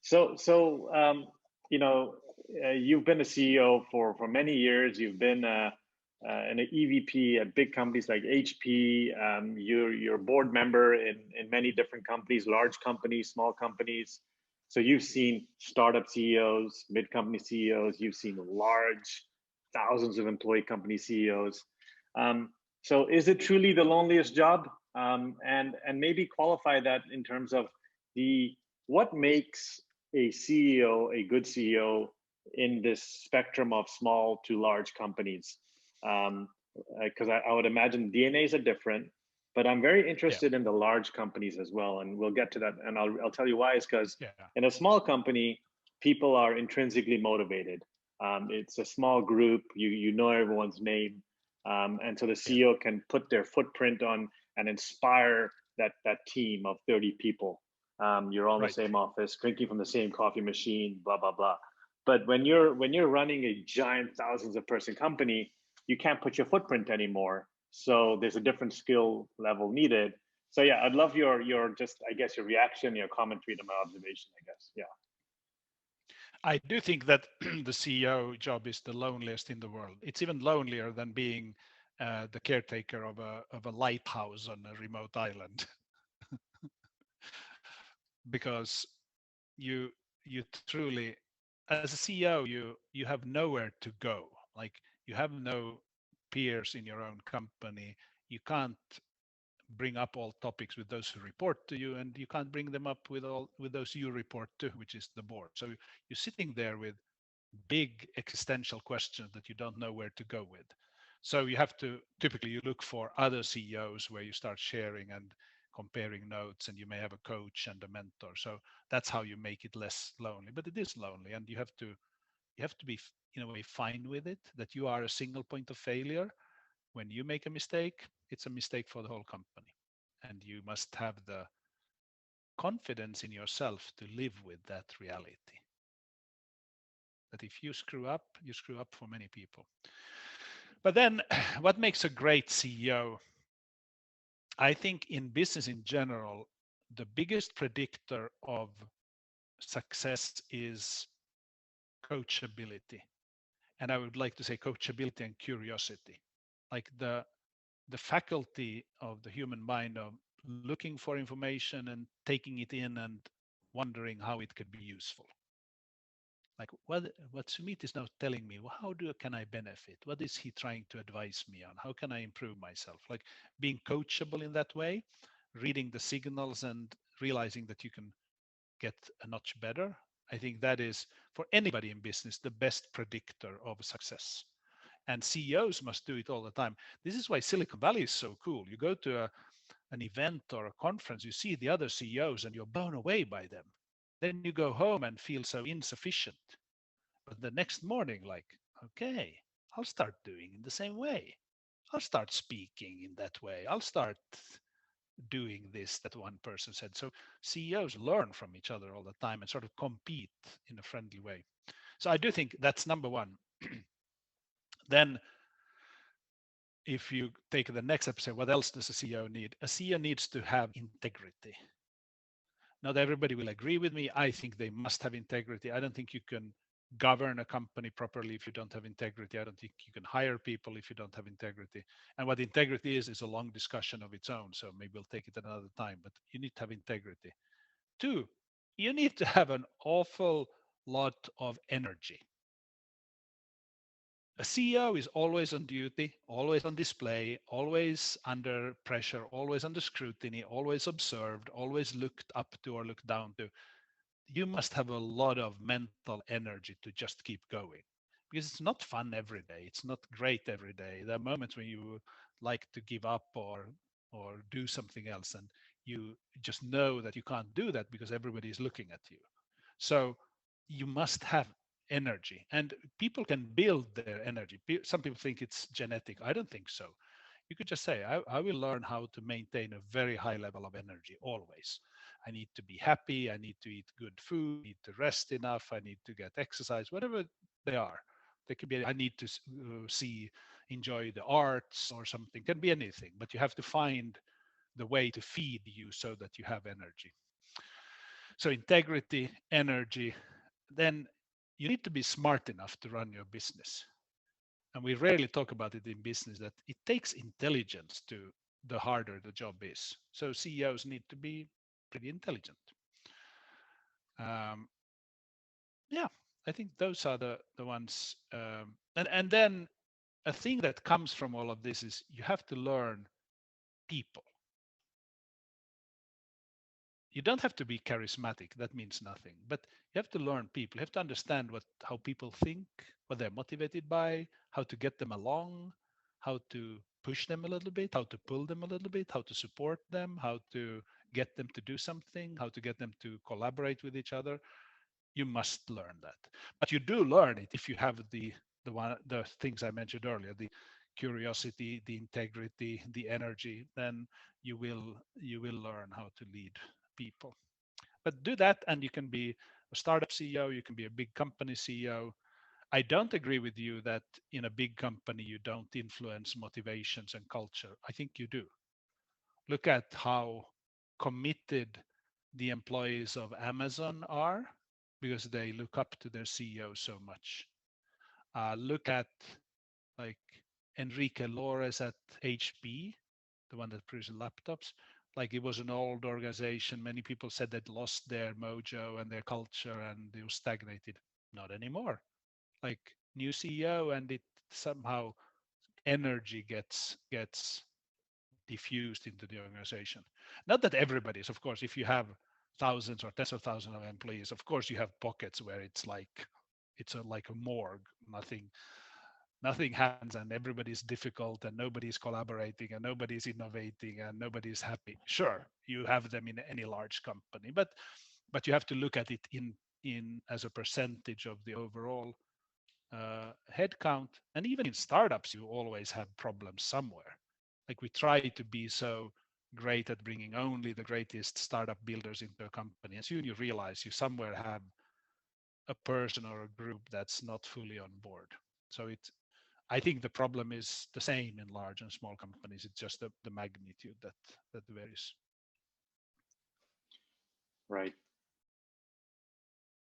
So, you know, you've been a CEO for many years. You've been an EVP at big companies like HP. You're a board member in many different companies, large companies, small companies. So you've seen startup CEOs, mid company CEOs. You've seen large, thousands of employee company CEOs. So is it truly the loneliest job? And maybe qualify that in terms of the what makes a CEO a good CEO in this spectrum of small to large companies? Because I would imagine DNAs are different, but I'm very Yeah. interested in the large companies as well, and we'll get to that. And I'll tell you why. Is because Yeah. in a small company, people are intrinsically motivated. It's a small group. You know everyone's name, and so the Yeah. CEO can put their footprint on and inspire that team of 30 people. You're all in the Right. same office, drinking from the same coffee machine, blah blah blah. But when you're running a giant thousands of person company, you can't put your footprint anymore. So there's a different skill level needed. So yeah, I'd love your just I guess your reaction, your commentary to my observation. I guess yeah. I do think that the CEO job is the loneliest in the world. It's even lonelier than being the caretaker of a lighthouse on a remote island, because you you truly, as a CEO, you have nowhere to go. Like, you have no peers in your own company. You can't bring up all topics with those who report to you, and you can't bring them up with those you report to, which is the board. So you're sitting there with big existential questions that you don't know where to go with. So you have to, typically you look for other CEOs where you start sharing and comparing notes, and you may have a coach and a mentor. So that's how you make it less lonely. But it is lonely, and you have to be in a way fine with it, that you are a single point of failure. When you make a mistake, it's a mistake for the whole company. And you must have the confidence in yourself to live with that reality. That if you screw up, you screw up for many people. But then, what makes a great CEO? I think in business in general, the biggest predictor of success is coachability. And I would like to say coachability and curiosity. Like the faculty of the human mind of looking for information and taking it in and wondering how it could be useful. Like, what Sumit is now telling me, well, can I benefit? What is he trying to advise me on? How can I improve myself? Like, being coachable in that way, reading the signals and realizing that you can get a notch better. I think that is, for anybody in business, the best predictor of success. And CEOs must do it all the time. This is why Silicon Valley is so cool. You go to an event or a conference, you see the other CEOs and you're blown away by them. Then you go home and feel so insufficient. But the next morning, like, okay, I'll start doing in the same way. I'll start speaking in that way. I'll start doing this that one person said. So CEOs learn from each other all the time and sort of compete in a friendly way. So I do think that's number one. Then if you take the next episode, what else does a CEO need? A CEO needs to have integrity. Not everybody will agree with me. I think they must have integrity. I don't think you can govern a company properly if you don't have integrity. I don't think you can hire people if you don't have integrity. And what integrity is a long discussion of its own. So maybe we'll take it another time, but you need to have integrity. Two, you need to have an awful lot of energy. A CEO is always on duty, always on display, always under pressure, always under scrutiny, always observed, always looked up to or looked down to. You must have a lot of mental energy to just keep going, because it's not fun every day. It's not great every day. There are moments when you like to give up or do something else, and you just know that you can't do that because everybody is looking at you. So you must have energy, and people can build their energy. Some people think it's genetic. I don't think so. You could just say, I will learn how to maintain a very high level of energy always. I need to be happy. I need to eat good food. I need to rest enough. I need to get exercise, whatever they are. They could be, I need to enjoy the arts or something. Can be anything, but you have to find the way to feed you so that you have energy. So integrity, energy, then you need to be smart enough to run your business. And we rarely talk about it in business that it takes intelligence to the harder the job is. So CEOs need to be pretty intelligent. Um, yeah, I think those are the ones. And then a thing that comes from all of this is you have to learn people. You don't have to be charismatic. That means nothing. But you have to learn people. You have to understand how people think, what they're motivated by, how to get them along, how to push them a little bit, how to pull them a little bit, how to support them, how to get them to do something, how to get them to collaborate with each other. You must learn that. But you do learn it if you have the things I mentioned earlier, the curiosity, the integrity, the energy, then you will learn how to lead people. But do that and you can be a startup CEO, you can be a big company CEO. I don't agree with you that in a big company you don't influence motivations and culture. I think you do. Look at how committed the employees of Amazon are because they look up to their CEO so much. Look at like Enrique Lores at HP, the one that produces laptops. Like it was an old organization. Many people said they'd lost their mojo and their culture and it was stagnated. Not anymore. Like new CEO and it somehow energy gets diffused into the organization. Not that everybody is, of course, if you have thousands or tens of thousands of employees, of course you have pockets where like a morgue. Nothing happens and everybody's difficult and nobody's collaborating and nobody's innovating and nobody's happy. Sure, you have them in any large company, but you have to look at it in as a percentage of the overall headcount. And even in startups, you always have problems somewhere. Like we try to be so great at bringing only the greatest startup builders into a company, and soon you realize you somewhere have a person or a group that's not fully on board. So I think the problem is the same in large and small companies. It's just the magnitude that varies. Right.